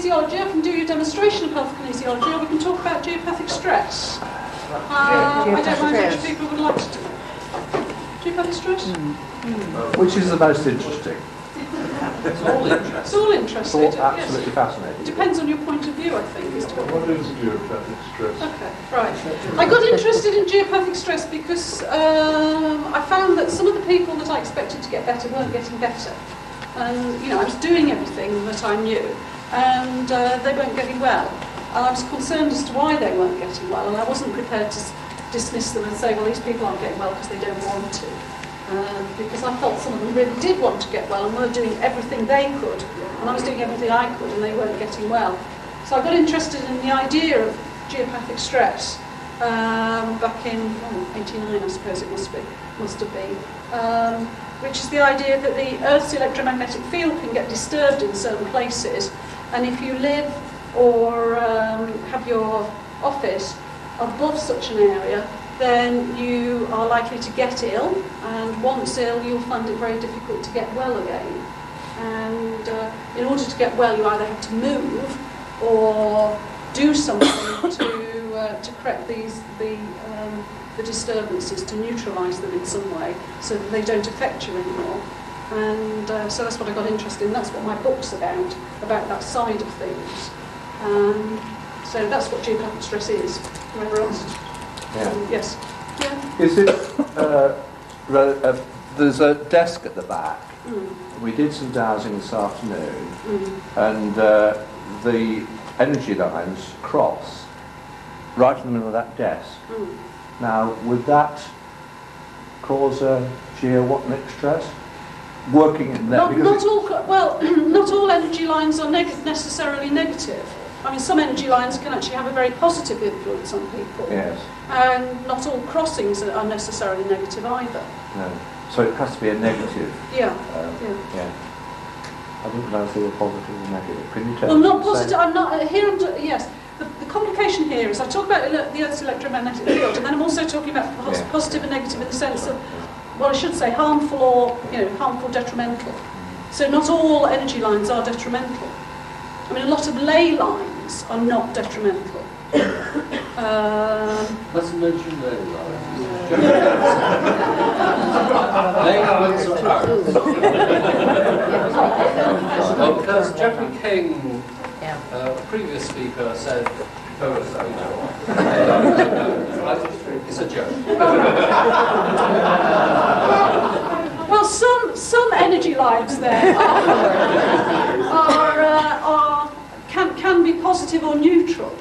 kinesiology. I can do you a demonstration of health kinesiology, or we can talk about geopathic stress. I don't mind which people would like to do. Geopathic stress? Which is the most interesting? It's all interesting. It's all interesting. It's all absolutely fascinating. It depends on your point of view, I think. As to What is geopathic stress? Okay, right. I got interested in geopathic stress because I found that some of the people that I expected to get better weren't getting better. And, I was doing everything that I knew, and they weren't getting well. And I was concerned as to why they weren't getting well, and I wasn't prepared to dismiss them and say, well, these people aren't getting well because they don't want to. Because I felt some of them really did want to get well and were doing everything they could, and I was doing everything I could, and they weren't getting well. So I got interested in the idea of geopathic stress back in 89, I suppose it must have been, which is the idea that the Earth's electromagnetic field can get disturbed in certain places, and if you live or have your office above such an area, then you are likely to get ill, and once ill you'll find it very difficult to get well again. And in order to get well, you either have to move or do something to correct the disturbances, to neutralise them in some way so that they don't affect you anymore. And so that's what I got interested in. That's what my book's about that side of things. So that's what geopathic stress is. Remember else? Yeah. Yes. Yeah. Is it, there's a desk at the back. We did some dowsing this afternoon, and the energy lines cross right in the middle of that desk. Now, would that cause a geowatnic stress? Working in there? Not all energy lines are necessarily negative. I mean, some energy lines can actually have a very positive influence on people. Yes. And not all crossings are necessarily negative either. No. So it has to be a negative. Yeah. Yeah. I didn't know if they were positive or negative. Can you tell Well, me? not positive. I'm not here. Yes. The complication here is I talk about the Earth's electromagnetic field, and then I'm also talking about positive and negative in the sense of, well, I should say harmful or harmful, detrimental. So not all energy lines are detrimental. I mean, a lot of ley lines are not detrimental. Let's mention ley lines. Ley lines are ours. Because Geoffrey King, a previous speaker, said, it's a joke. Well, some energy lines there can be positive or neutral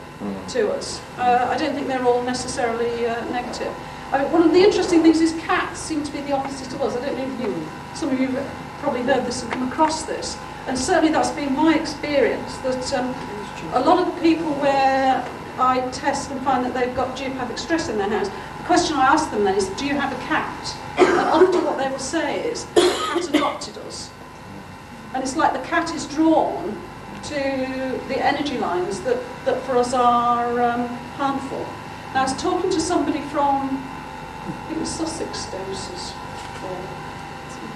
to us. I don't think they're all necessarily negative. I mean, one of the interesting things is cats seem to be the opposite of us. I don't know if some of you have probably heard this and come across this, and certainly that's been my experience, that a lot of the people where I test and find that they've got geopathic stress in their house, the question I ask them then is, do you have a cat? And often what they will say is, the cat adopted us. And it's like the cat is drawn to the energy lines that for us are harmful. Now, I was talking to somebody from, I think it was Sussex doses, or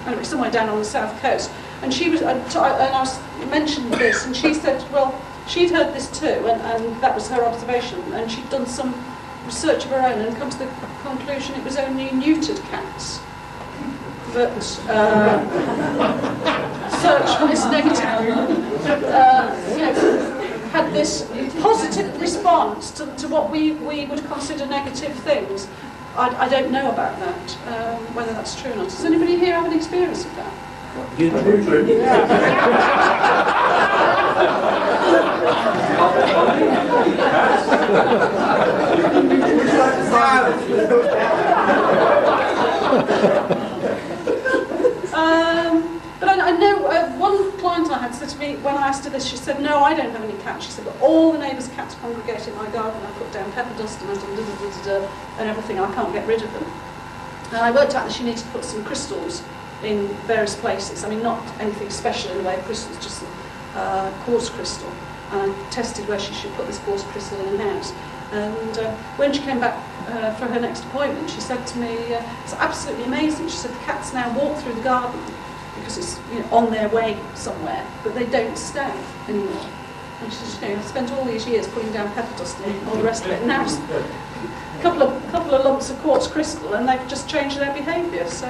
anyway, somewhere down on the south coast, and she was, and I mentioned this, and she said, well, she'd heard this too, and that was her observation, and she'd done some research of her own and come to the conclusion it was only neutered cats that search for this negative, had this positive response to what we would consider negative things. I don't know about that, whether that's true or not. Does anybody here have any experience of that? You do. But I know one client I had said to me, when I asked her this, she said, no, I don't have any cats. She said, but all the neighbours' cats congregate in my garden. I put down pepper dust and and everything, and I can't get rid of them. And I worked out that she needed to put some crystals in various places. I mean, not anything special in the way of crystals, just some quartz crystal. And I tested where she should put this quartz crystal in her house. And when she came back for her next appointment, she said to me, it's absolutely amazing. She said the cats now walk through the garden because it's on their way somewhere, but they don't stay anymore. And she said, I've spent all these years putting down pepper dust and all the rest of it, and now just a couple of lumps of quartz crystal, and they've just changed their behaviour. So,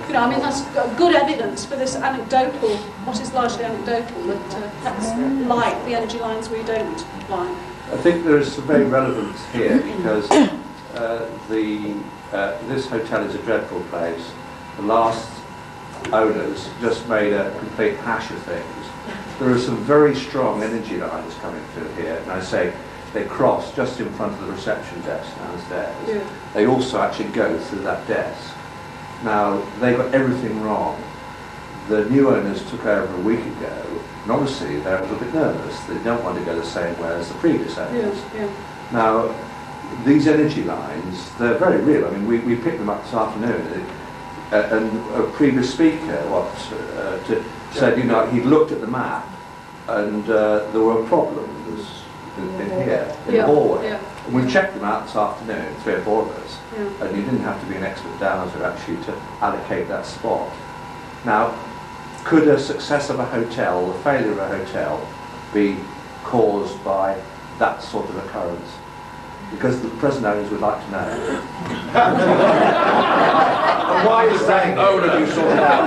that's good evidence for this anecdotal, what is largely anecdotal, that cats like the energy lines we don't like. I think there is some very relevance here because this hotel is a dreadful place. The last owners just made a complete hash of things. There are some very strong energy lines coming through here, and I say they cross just in front of the reception desk downstairs. Yeah. They also actually go through that desk. Now, they got everything wrong. The new owners took over a week ago, and obviously they're a little bit nervous. They don't want to go the same way as the previous owners. Yeah. Now, these energy lines, they're very real. I mean, we picked them up this afternoon, and a previous speaker said, he'd looked at the map, and there were problems in here, in the hallway. Yeah. And we checked them out this afternoon, 3 or 4 of us, Yeah. and you didn't have to be an expert dowser actually to allocate that spot. Now, could a success of a hotel, the failure of a hotel, be caused by that sort of occurrence? Because the present owners would like to know. And why is that owner you sorted out?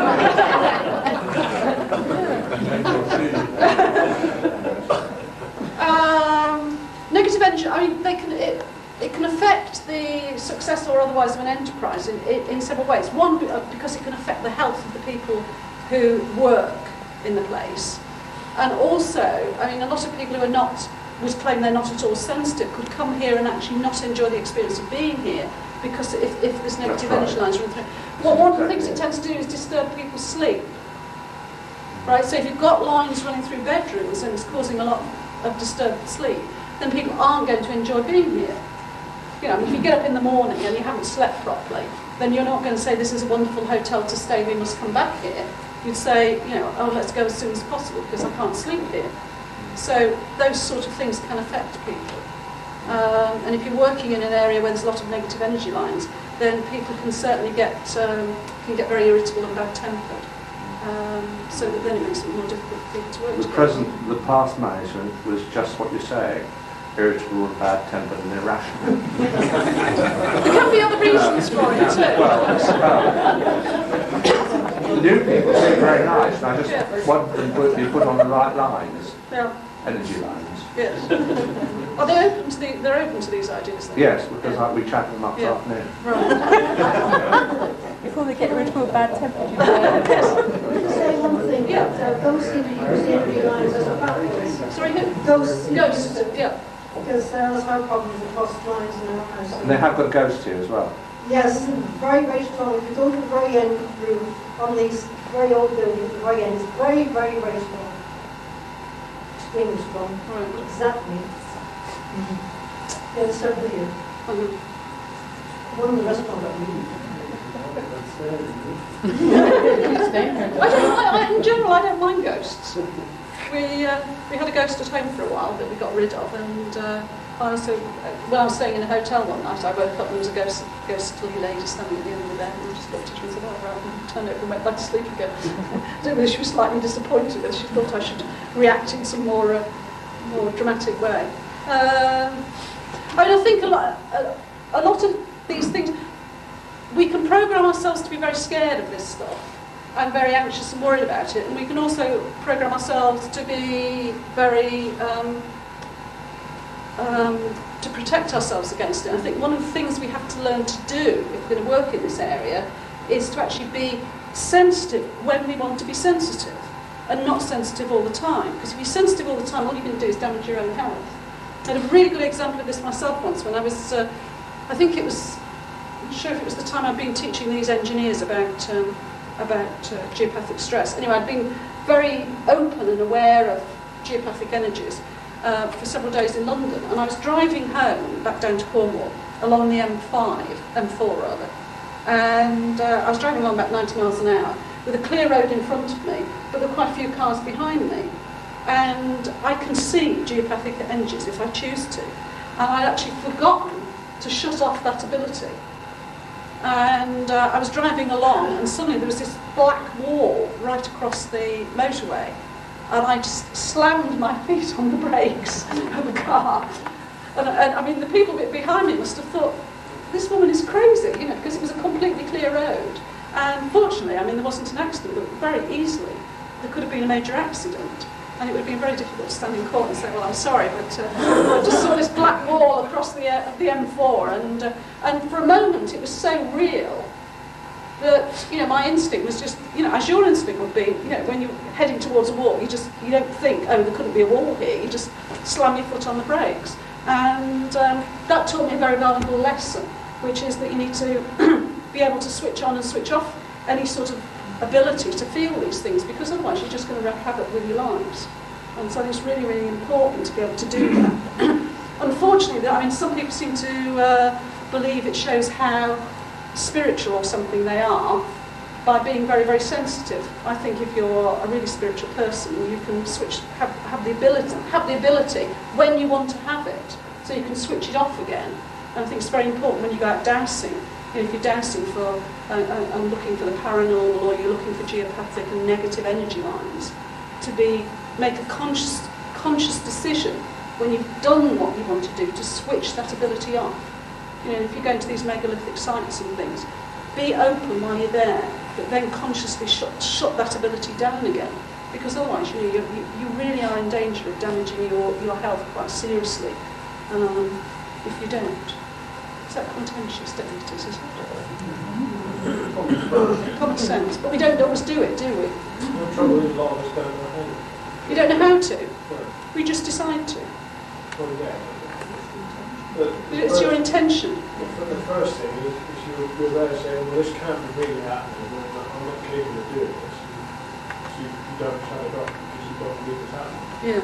Negative energy, I mean, it can affect the success or otherwise of an enterprise in several ways. One, because it can affect the health of the people who work in the place. And also, I mean, a lot of people who would claim they're not at all sensitive could come here and actually not enjoy the experience of being here because if there's negative energy lines running through. Well, one of the things it tends to do is disturb people's sleep. Right, so if you've got lines running through bedrooms and it's causing a lot of disturbed sleep, then people aren't going to enjoy being here. If you get up in the morning and you haven't slept properly, then you're not going to say this is a wonderful hotel to stay, we must come back here. You'd say, let's go as soon as possible because I can't sleep here. So those sort of things can affect people. And if you're working in an area where there's a lot of negative energy lines, then people can certainly get very irritable and bad-tempered. So that then it makes it more difficult for people to work. The past management was just what you're saying. Irritable and bad-tempered and irrational. There can be other reasons for it too. The new people seem very nice, and I just want them to be put on the right lines. Yeah. Energy lines. Yes. Are they open to they're open to these ideas then? Yes, because we chatted them up this afternoon. Right. Before they get rid of all bad temperature. Say one thing, ghosts seem to use the energy lines as a batteries. Sorry, who? Ghosts. Yeah. Because there's no problems with lost lines in our house. And they have got ghosts here as well. Yes, very, very strong. If you go to the very end room on these very old buildings, the very end is very, very, very strong. Extremely strong. Right. Exactly. Yeah, several here. One in the restaurant that we in general, I don't mind ghosts. We had a ghost at home for a while that we got rid of, and I also, when I was staying in a hotel one night, I woke up and there was a ghostly lady standing at the end of the bed, and I just looked at her and said, "Oh, right," and turned over and went back to sleep again. I don't know whether she was slightly disappointed, whether she thought I should react in some more dramatic way. I think a lot of these things, we can program ourselves to be very scared of this stuff and very anxious and worried about it, and we can also program ourselves to be very to protect ourselves against it. I think one of the things we have to learn to do if we're going to work in this area is to actually be sensitive when we want to be sensitive and not sensitive all the time, because if you're sensitive all the time, all you're going to do is damage your own health. I had a really good example of this myself once when I was, I think it was, I'm not sure if it was the time I'd been teaching these engineers about geopathic stress. Anyway, I'd been very open and aware of geopathic energies for several days in London, and I was driving home back down to Cornwall along the M4 rather, and I was driving along about 90 miles an hour with a clear road in front of me, but there were quite a few cars behind me, and I can see geopathic energies if I choose to, and I'd actually forgotten to shut off that ability. And I was driving along, and suddenly there was this black wall right across the motorway, and I just slammed my feet on the brakes of the car. And I mean, the people behind me must have thought, this woman is crazy, you know, because it was a completely clear road. And fortunately, I mean, there wasn't an accident, but very easily there could have been a major accident. And it would have been very difficult to stand in court and say, well, I'm sorry, but I just saw this black wall across the M4, and for a moment it was so real that, you know, my instinct was just, you know, as your instinct would be, you know, when you're heading towards a wall, you don't think, oh, there couldn't be a wall here, you just slam your foot on the brakes. And that taught me a very valuable lesson, which is that you need to be able to switch on and switch off any sort of ability to feel these things, because otherwise you're just going to wreak havoc with your lives. And so it's really, really important to be able to do that. Unfortunately, I mean, some people seem to believe it shows how spiritual or something they are by being very, very sensitive. I think if you're a really spiritual person, you can switch, have the ability when you want to have it, so you can switch it off again. And I think it's very important when you go out dowsing. You know, if you're dowsing for and looking for the paranormal, or you're looking for geopathic and negative energy lines, to make a conscious decision when you've done what you want to do to switch that ability off. You know, if you're going to these megalithic sites and things, be open while you're there, but then consciously shut that ability down again, because otherwise, you know, you really are in danger of damaging your health quite seriously if you don't. Is that contentious, deputies? Is it? Common sense, but we don't always do it, do we? The trouble is a lot of us don't know how. You don't know how to. We just decide to. Well, yeah. But it's your intention. But the first thing is you're there saying, well, this can't be really happening, I'm not capable of doing this. So you don't shut it off because you don't believe it's happening. Yeah.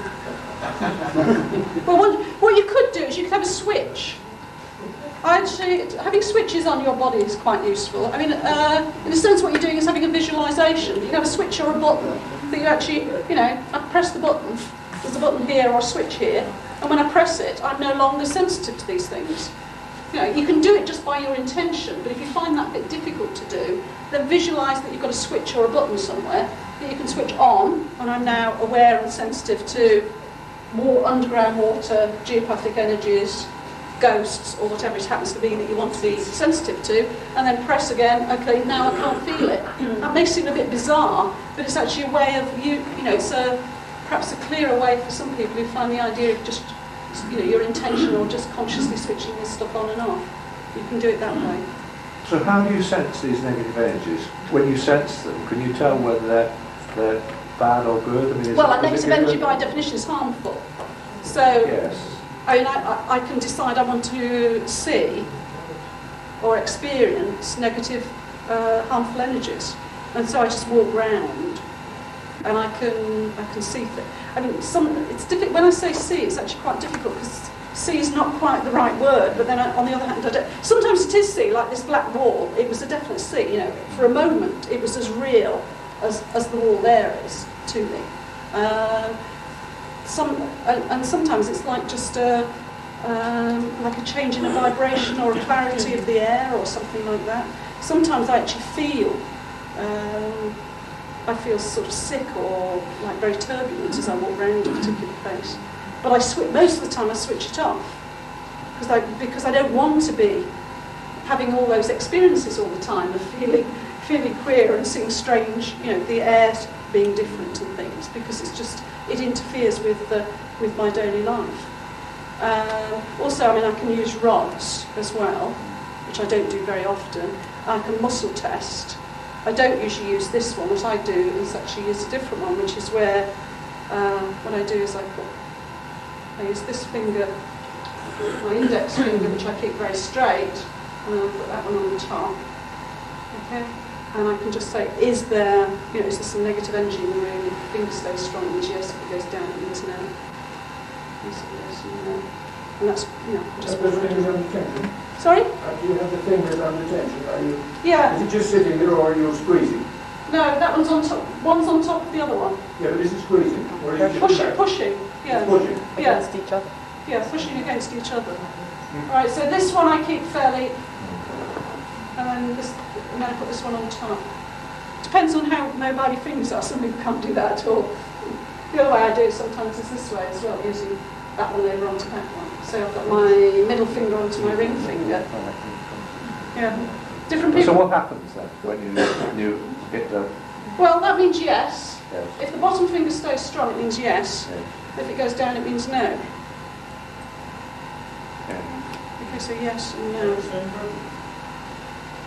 Well, what you could do is you could have a switch. Actually, having switches on your body is quite useful. I mean, in a sense, what you're doing is having a visualisation. You can have a switch or a button that you actually, you know, I press the button. There's a button here or a switch here, and when I press it, I'm no longer sensitive to these things. You know, you can do it just by your intention, but if you find that a bit difficult to do, then visualise that you've got a switch or a button somewhere that you can switch on, and I'm now aware and sensitive to underground water, geopathic energies, ghosts, or whatever it happens to be that you want to be sensitive to, and then press again. Okay, now I can't feel it. That may seem a bit bizarre, but it's actually a way of you know, it's perhaps a clearer way for some people who find the idea of just, you know, your intention or just consciously switching this stuff on and off. You can do it that way. So how do you sense these negative energies? When you sense them, can you tell whether they're bad or good? I mean, well, a negative energy by definition is harmful. So, yes. I mean, I can decide I want to see or experience negative, harmful energies, and so I just walk round, and I can see things. I mean, it's difficult when I say see. It's actually quite difficult because see is not quite the right word. But then on the other hand, sometimes it is see. Like this black wall, it was a definite see. You know, for a moment, it was as real as the wall there is to me. And sometimes it's like just like a change in a vibration or a clarity of the air or something like that. Sometimes I actually feel sort of sick or like very turbulent as I walk around a particular place. But most of the time I switch it off because I don't want to be having all those experiences all the time of feeling queer and seeing strange, you know, the air being different and things, because it interferes with my daily life. Also, I mean, I can use rods as well, which I don't do very often. I can muscle test. I don't usually use this one. What I do is actually use a different one, which is where what I do is I use this finger, my index finger, which I keep very straight, and I'll put that one on the top. Okay. And I can just say, is there some negative energy in the room? If the finger stays strong, it means yes. If it goes down, it means no. And that's, you know, just what I do. Sorry? Do you have the fingers under tension? Are you? Yeah. Is it just sitting there, or are you squeezing? No, that one's on top. One's on top of the other one. Yeah, but is it squeezing? Or are you Pushing. Yeah. Pushing. Yeah. Against each other. Yeah, pushing against each other. Right. So this one I keep fairly, and then I put this one on top. Depends on how mobile your fingers are. Some people can't do that at all. The other way I do it sometimes is this way as well, using that one over onto that one. So I've got my middle finger onto my ring finger. Yeah. Different people. So what happens then when you hit the... Well, that means yes. Yes. If the bottom finger stays strong, it means yes. Yes. If it goes down, it means no. Yeah. Okay, so yes and no.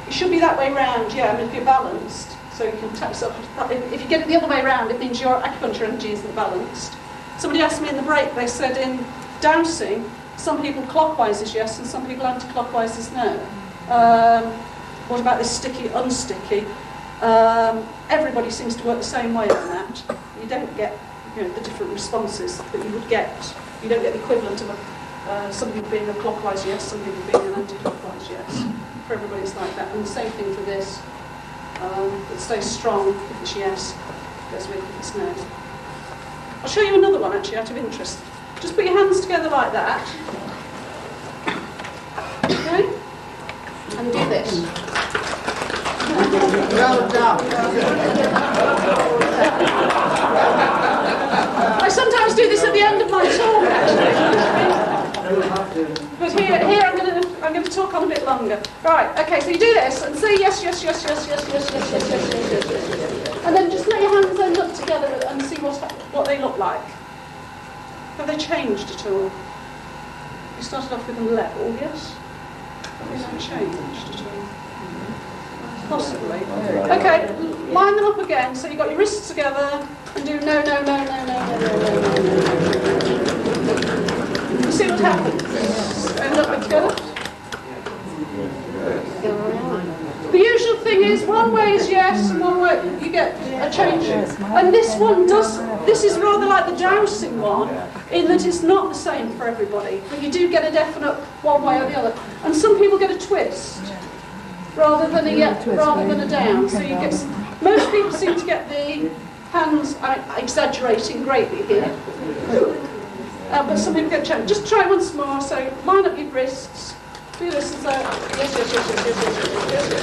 It should be that way round, yeah. I mean, if you're balanced, so you can tap yourself. If you get it the other way round, it means your acupuncture energy isn't balanced. Somebody asked me in the break, they said in dowsing, some people clockwise is yes and some people anti-clockwise is no. What about this sticky, unsticky? Everybody seems to work the same way on that. You don't get the different responses that you would get. You don't get the equivalent of some people being a clockwise yes, some people being an anti-clockwise yes. For everybody it's like that. And the same thing for this. It stays strong if it's yes, goes weak if it's no. I'll show you another one actually out of interest. Just put your hands together like that. Okay? And do this. Well done. I sometimes do this at the end of my talk actually. But here I'm going to talk on a bit longer. Right, okay, so you do this and say yes, yes, yes, yes, yes, yes, yes, yes, yes, yes, yes, yes. And then just let your hands end up together and see what they look like. Have they changed at all? You started off with them level, yes? Have they not changed at all? Possibly. Okay, line them up again. So you've got your wrists together and do no, no, no, no, no, no, no, no, no, no. See what happens. End up together. The usual thing is one way is yes and one way you get a change. And this one does, this is rather like the dowsing one in that it's not the same for everybody. But you do get a definite one way or the other. And some people get a twist rather than a down. So you get, most people seem to get the hands, I'm exaggerating greatly here. But some people get a change. Just try once more. So line up your wrists. Do this as yes, yes, yes, yes, yes, yes, yes, yes,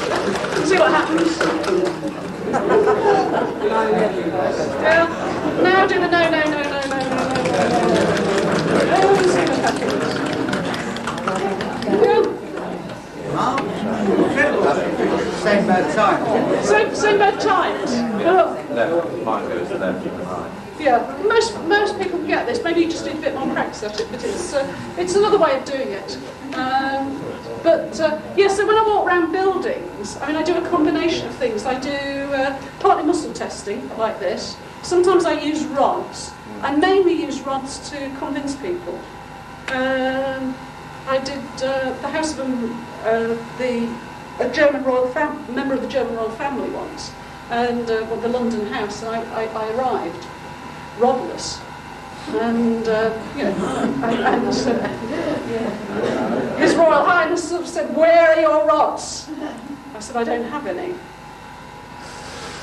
yes. See what happens. Yeah. Now do the no, no, no, no, no, no, no, no, no. See what happens. Same bad time. Same bad times. Left, mine goes left and right. Yeah, most people can get this. Maybe you just need a bit more practice at it, but it's another way of doing it. Yeah, so when I walk around buildings, I mean, I do a combination of things. I do partly muscle testing, like this. Sometimes I use rods. I mainly use rods to convince people. I did the house of a German royal member of the German royal family once, and the London house. And I arrived rodless, and His Royal Highness sort of said, "Where are your rods?" I said, "I don't have any."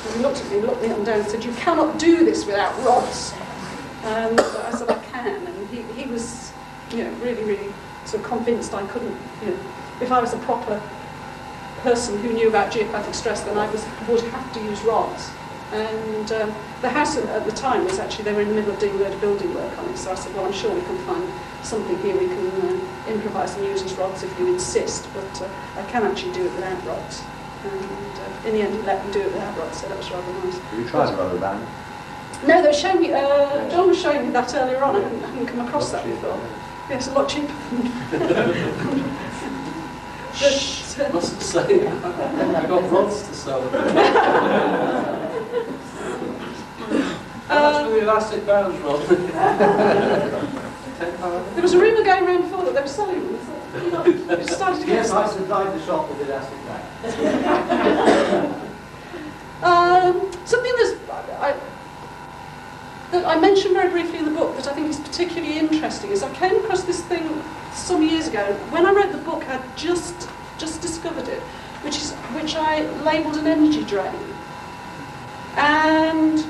And he looked at me up and down and said, "You cannot do this without rods." And I said, "I can," and he was, really, really sort of convinced I couldn't, if I was a proper person who knew about geopathic stress, then I would have to use rods. And the house at the time was actually, they were in the middle of doing a load of building work on it, so I said, well, I'm sure we can find something here we can improvise and use as rods if you insist, but I can actually do it without rods. And in the end, he let me do it without rods, so that was rather nice. Have you tried a rubber band? No, they were showing me, John was showing me that earlier on. I hadn't come across that before. Yes, a lot cheaper. Mustn't say. I got rods to sell. How much for the elastic bands rod? There was a rumour going around before that they were selling them. It started to get Yes, I supplied the shop with elastic bands. Something that I mentioned very briefly in the book that I think is particularly interesting is I came across this thing some years ago. When I wrote the book, I'd just discovered it, which I labelled an energy drain. And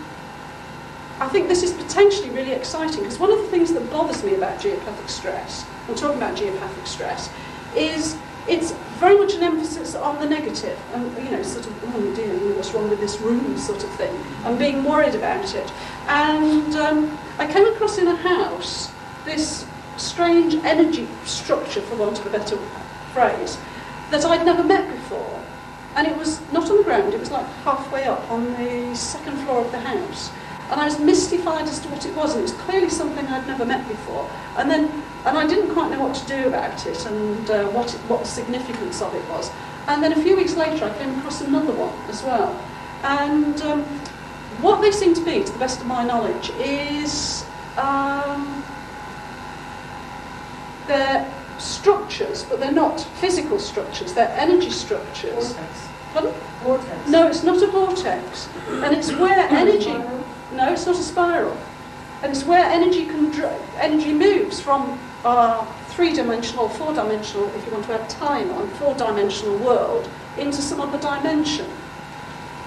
I think this is potentially really exciting because one of the things that bothers me about geopathic stress, I'm talking about geopathic stress, is it's very much an emphasis on the negative, and sort of, oh dear, what's wrong with this room, sort of thing, and being worried about it. And I came across in a house this strange energy structure, for want of a better phrase, that I'd never met before. And it was not on the ground, it was like halfway up on the second floor of the house. And I was mystified as to what it was, and it was clearly something I'd never met before. And I didn't quite know what to do about it, and what the significance of it was. And then a few weeks later I came across another one as well. And what they seem to be, to the best of my knowledge, is they're structures, but they're not physical structures, they're energy structures. Vortex. Pardon? Vortex. No, it's not a vortex. And it's where energy... No, it's not a spiral. And it's where energy moves from three-dimensional, four-dimensional, if you want to add time on, four-dimensional world into some other dimension.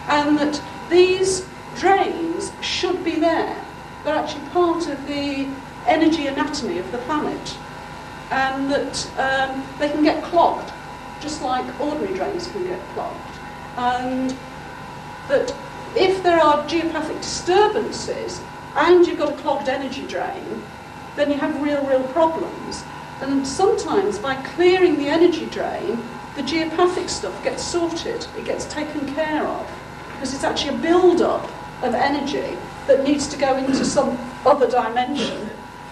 And that these drains should be there. They're actually part of the energy anatomy of the planet. And that they can get clogged, just like ordinary drains can get clogged. And that if there are geopathic disturbances and you've got a clogged energy drain, then you have real problems. And sometimes by clearing the energy drain, the geopathic stuff gets sorted, it gets taken care of, because it's actually a build-up of energy that needs to go into some other dimension.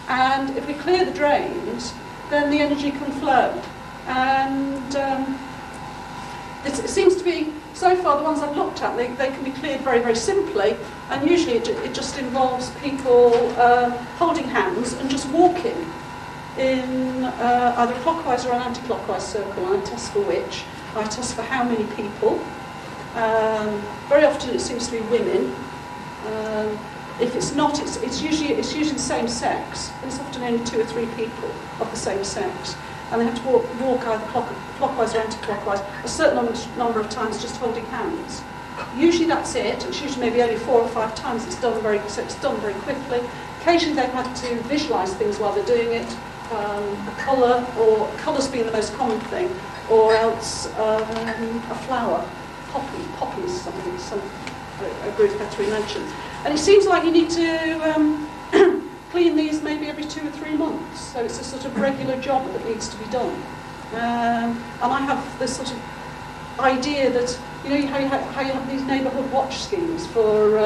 And if we clear the drains, then the energy can flow. And it seems to be, so far the ones I've looked at, they can be cleared very simply, and usually it just involves people holding hands and just walking in either a clockwise or an anti-clockwise circle. And I test for which. I test for how many people. Very often it seems to be women. If it's not, it's usually the same sex. It's often only 2 or 3 people of the same sex, and they have to walk either clockwise or anti-clockwise a certain number of times, just holding hands. Usually that's it. It's usually maybe only 4 or 5 times. It's done very quickly. Occasionally they've had to visualise things while they're doing it. A colour, or colours being the most common thing, or else a flower, poppies, something. I agree with Catherine mentioned. And it seems like you need to clean these maybe every 2 or 3 months. So it's a sort of regular job that needs to be done. And I have this sort of idea that, how you have these neighbourhood watch schemes for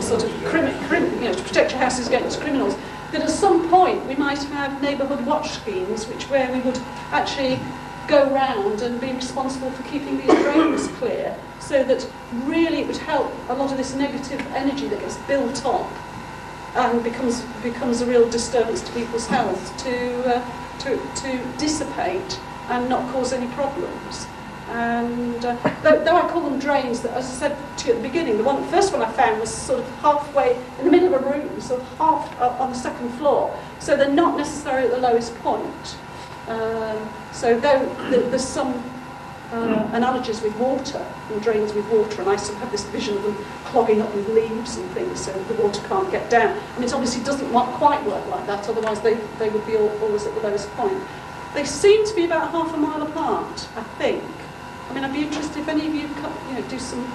sort of to protect your houses against criminals. That at some point we might have neighbourhood watch schemes where we would actually go round and be responsible for keeping these drains clear, so that really it would help a lot of this negative energy that gets built up and becomes a real disturbance to people's health to dissipate and not cause any problems. And though I call them drains, that, as I said to you at the beginning, the first one I found was sort of halfway in the middle of a room, sort of half on the second floor, so they're not necessarily at the lowest point. So there's some analogies with water, and drains with water, and I sort of have this vision of them clogging up with leaves and things so that the water can't get down. And it obviously doesn't quite work like that, otherwise they would be always at the lowest point. They seem to be about half a mile apart, I think. I mean, I'd be interested if any of you do some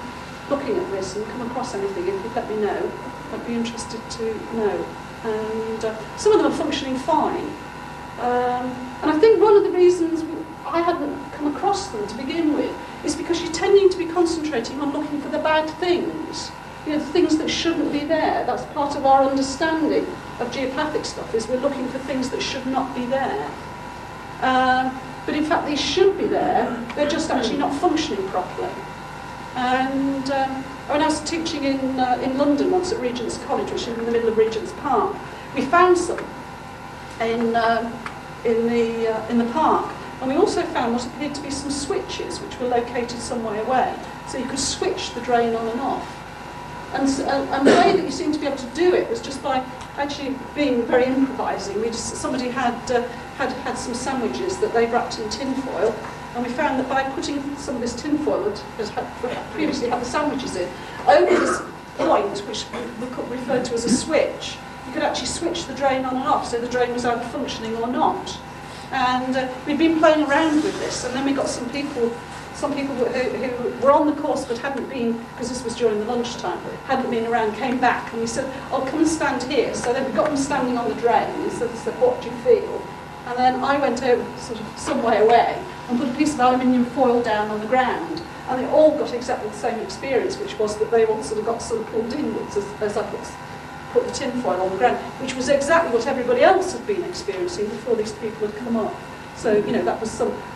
looking at this and come across anything, if you'd let me know. I'd be interested to know. And some of them are functioning fine. And I think one of the reasons I hadn't come across them to begin with is because you're tending to be concentrating on looking for the bad things, the things that shouldn't be there. That's part of our understanding of geopathic stuff, is we're looking for things that should not be there. But in fact, these should be there. They're just actually not functioning properly. And when I was teaching in London once at Regent's College, which is in the middle of Regent's Park, we found some in the park, and we also found what appeared to be some switches which were located some way away, so you could switch the drain on and off. And the way that you seemed to be able to do it was just by actually being very improvising. Somebody had some sandwiches that they wrapped in tin foil, and we found that by putting some of this tin foil that had previously had the sandwiches in over this point, which we referred to as a switch, you could actually switch the drain on and off, so the drain was either functioning or not. And we'd been playing around with this, and then we got some people who were on the course but hadn't been, because this was during the lunchtime, hadn't been around, came back, and we said, "Oh, come and stand here." So then we got them standing on the drain, and so they said, "What do you feel?" And then I went over sort of some way away and put a piece of aluminium foil down on the ground, and they all got exactly the same experience, which was that they all sort of got sort of pulled inwards as I put the tin foil on the ground, which was exactly what everybody else had been experiencing before these people had come up. So, you know, that was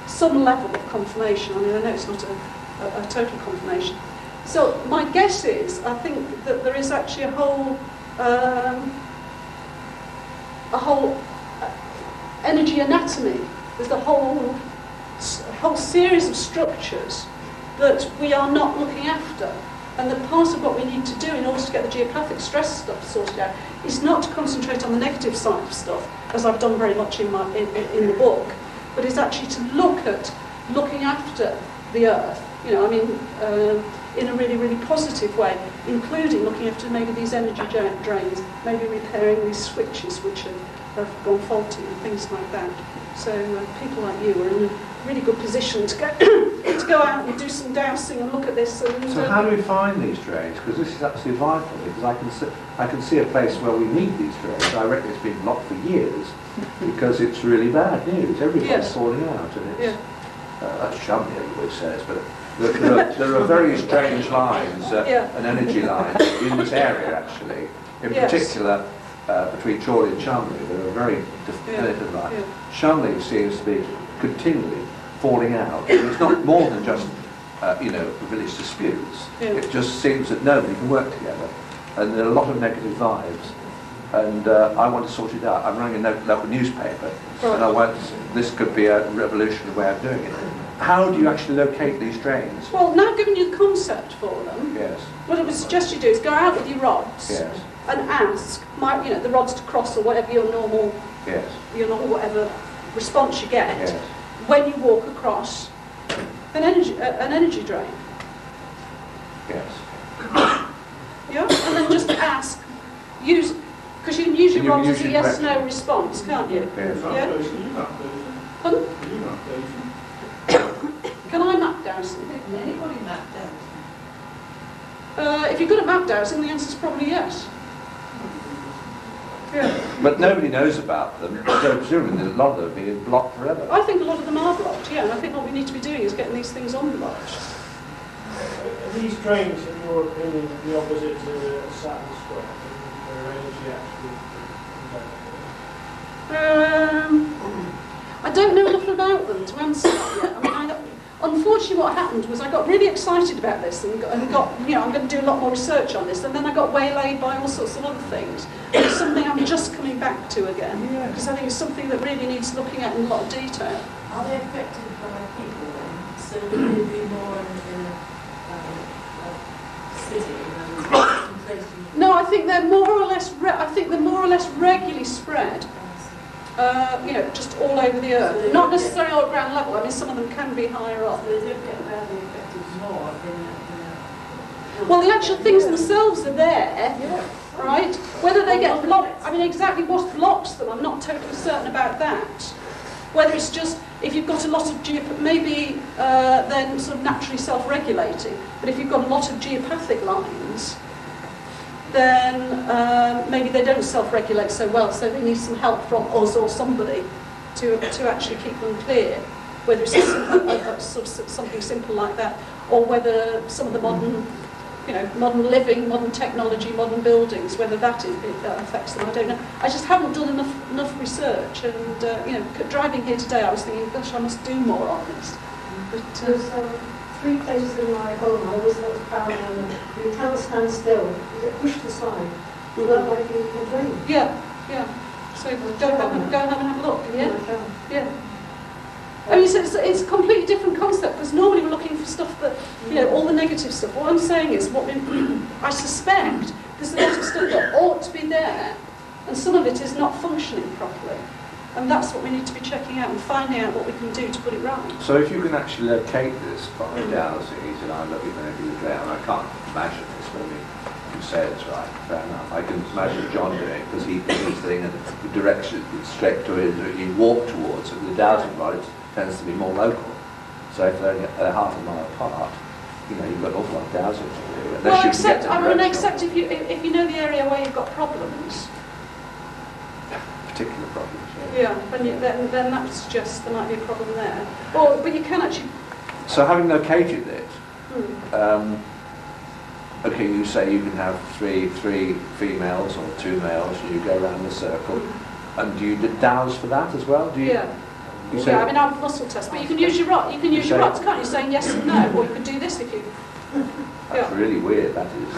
some level of confirmation. I mean, I know it's not a total confirmation. So my guess is, I think that there is actually a whole energy anatomy. There's a whole series of structures that we are not looking after. And that part of what we need to do in order to get the geopathic stress stuff sorted out is not to concentrate on the negative side of stuff, as I've done very much in the book, but is actually to look at looking after the Earth, you know, I mean, in a really, really positive way, including looking after maybe these energy drains, maybe repairing these switches which have gone faulty and things like that. So people like you are in a really good position to go out and do some dowsing and look at this. And, so how do we find these drains? Because this is absolutely vital, because I can see a place where we need these drains. I reckon it's been blocked for years because it's really bad news. Everybody's falling out, and it's that's Shumley, everybody says, but there are very strange lines and energy lines in this area, actually. In particular, between Chorley and Shumley, there are very definitive lines. Shumley seems to be continually falling out. And it's not more than just, village disputes. It just seems that nobody can work together. And there are a lot of negative vibes. And I want to sort it out. I'm running a local newspaper, and this could be a revolutionary way of doing it. How do you actually locate these drains? Well, now I've given you the concept for them. Yes. What I would suggest you do is go out with your rods and ask, the rods to cross or whatever your normal, whatever response you get when you walk across an energy drain. Yes. Yeah, and then just ask, because you can use your rods as a yes/no response, can't you? Yes. Pardon? Can I map dowsing? Can anybody map dowsing? If you're good at map dowsing, the answer is probably yes. Yeah. But nobody knows about them, so presumably a lot of them are being blocked forever. I think a lot of them are blocked, and I think what we need to be doing is getting these things unblocked. Are these drains, in your opinion, the opposite to Saturn Square? Their energy actually? I don't know enough about them to answer that yet. I mean, unfortunately, what happened was I got really excited about this and got, I'm going to do a lot more research on this, and then I got waylaid by all sorts of other things. It's something I'm just coming back to again, because I think it's something that really needs looking at in a lot of detail. Are they affected by people then? So would they be more in a city than places? No, I think they're more or less. Regularly spread. Just all over the earth. Not necessarily all at ground level. I mean, some of them can be higher up. So they don't get badly affected more in a Well, the actual things themselves are there, right? Whether they get blocked, I mean, exactly what blocks them, I'm not totally certain about that. Whether it's just, if you've got a lot of maybe then sort of naturally self-regulating, but if you've got a lot of geopathic lines, then maybe they don't self-regulate so well, so they need some help from us or somebody to actually keep them clear. Whether it's sort of something simple like that, or whether some of the modern living, modern technology, modern buildings, whether that affects them, I don't know. I just haven't done enough research, and driving here today, I was thinking, gosh, I must do more on this. But, There's 3 places in my home I always thought was parallel, and you can't stand still, you get pushed aside. You look like you can drain. Yeah. So go and have a look. Yeah. I I mean, it's a completely different concept, because normally we're looking for stuff that, all the negative stuff. What I'm saying is, I suspect there's a lot of stuff that ought to be there, and some of it is not functioning properly. And that's what we need to be checking out and finding out what we can do to put it right. So if you can actually locate this by dowsing, and I'm looking at the drain, I can't imagine this, but I mean, you say it's right, fair enough. I can imagine John doing it because he puts his thing in the direction straight to it, you walk towards it. The dowsing rod tends to be more local. So if they're half a mile apart, you know, you've got an awful lot of dowsing to do. Well, except if you know the area where you've got problems. Particular problems. Yeah, then that would suggest there might be a problem there. But you can actually. So having located it, okay, you say you can have three females or 2 males, and you go around the circle, and do you douse for that as well? Do you? Yeah. Yeah, I mean, I've muscle test, but you can use your rod. You can use your rods, can't you? Saying yes and no, or you could do this if you. That's really weird. That is.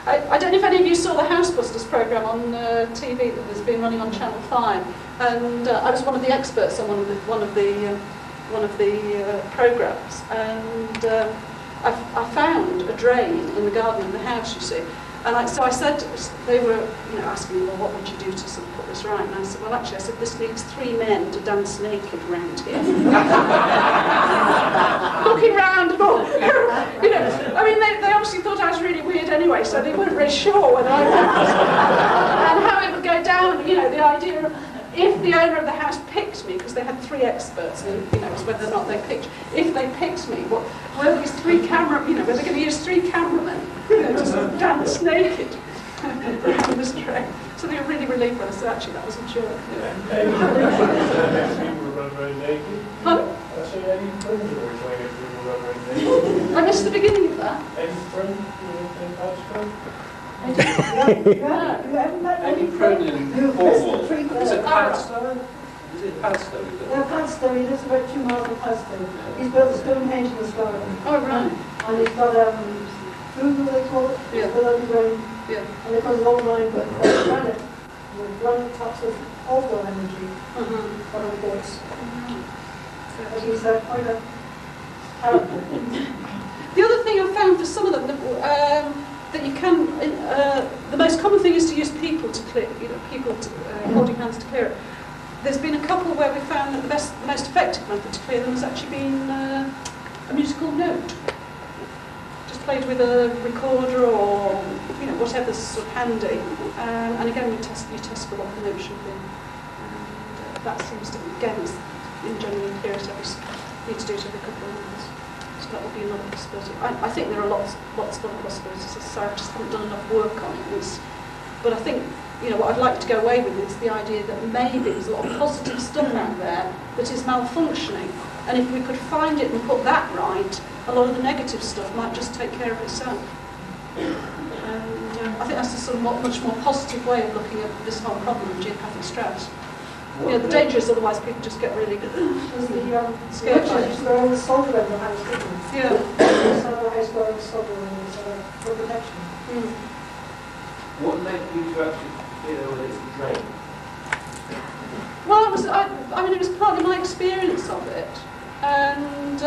I don't know if any of you saw the Housebusters programme on TV that has been running on Channel 5, and I was one of the experts on one of the programmes, and I found a drain in the garden of the house, you see. And so I said, they were, you know, asking me, well, what would you do to sort of put this right? And I said, well, actually, this needs 3 men to dance naked round here. Looking round and all, you know. I mean, they obviously thought I was really weird anyway, so they weren't really sure whether I was. And how it would go down, you know, the idea of, if the owner of the house picked me, because they had 3 experts, and you know, it was whether or not they picked. If they picked me, were these 3 were they going to use 3 cameramen, you know, to sort of dance naked around this train? So they were really relieved when I said, actually, that was a joke. People run around naked. Huh? I say any friends are always saying people run around naked. I missed the beginning of that. Any friends, you know, in Padstow? Any prone in Cornwall? Is it Padstow? Is it Padstow? Yeah, Padstow, he lives about 2 miles from Padstow. He's built a Stonehenge in his garden. Oh, right. And he's got food, they call it, Yeah. below the ground. Yeah. And they put a long line with granite, with granite tops of awful energy on the boats. But he's quite a character. The other thing I found for some of them, that you can, the most common thing is to use people to clear, you know, holding hands to clear it. There's been a couple where we found that the most effective method to clear them has actually been a musical note. Just played with a recorder or, you know, whatever's sort of handy. And again, you test for what the note should be. And that seems to, again, is in general clear it need to do it every couple of months. So that would be another possibility. I think there are lots of other possibilities. So I just haven't done enough work on it. But I think, you know, what I'd like to go away with is the idea that maybe there's a lot of positive stuff out there that is malfunctioning. And if we could find it and put that right, a lot of the negative stuff might just take care of itself. And I think that's a sort of much more positive way of looking at this whole problem of geopathic stress. You know, the danger is otherwise people just get really scared by it. They're all solder around the house, isn't it? Yeah. So the house got all solder around for protection. What led you to actually feel that it's a drain? Well, I mean, it was partly my experience of it, and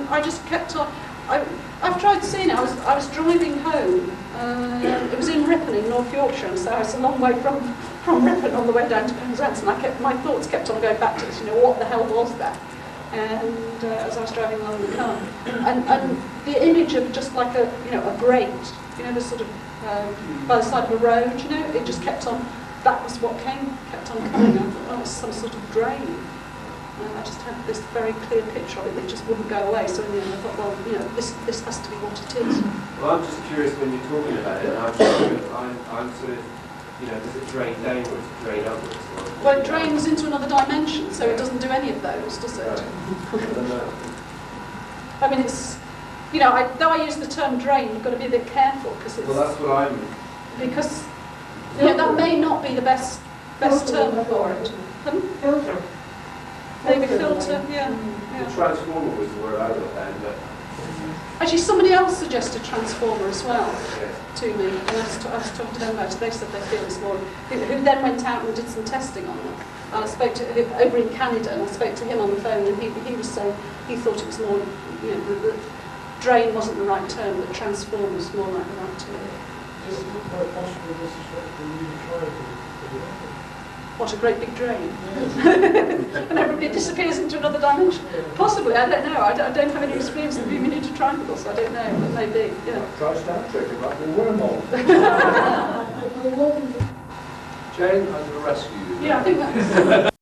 I just kept on. I've tried seeing it. I was driving home. It was in Ripon in North Yorkshire, and so I was a long way from Ripon on the way down to Penzance, and my thoughts kept on going back to this. You know, what the hell was that? And as I was driving along in the car, and the image of just like a grate, you know, the sort of by the side of a road, you know, it just kept on. That was what kept on coming. I thought, oh, it's some sort of drain. I just had this very clear picture of it that just wouldn't go away. So in the end, I thought, well, you know, this has to be what it is. Well, I'm just curious when you're talking about it, and I'm sort of, you know, does it drain downwards, drain upwards? Well, it drains into another dimension, so it doesn't do any of those, does it? Right. I don't know. I mean, it's, you know, though I use the term drain, you've got to be a bit careful because it's. Well, that's what I'm. Because, you know, that may not be the best term for it. Filter. Maybe filter, yeah. The transformer was the word I got then, but. Actually, somebody else suggested transformer as well to me, and I was talking to them about it. They said they feel it's more. Who then went out and did some testing on them. And I spoke to him over in Canada, and I spoke to him on the phone, and he was saying he thought it was more, you know, the drain wasn't the right term, but transformer was more like the right term. Is it quite possible this is what we really try to do? What a great big drain. And everybody disappears into another dimension. Possibly, I don't know. I don't have any experience of being into triangles, so I don't know, but maybe, yeah. Try Star Trek, it might be a wormhole. Jane, I'm going to rescue you. Yeah, I think that's...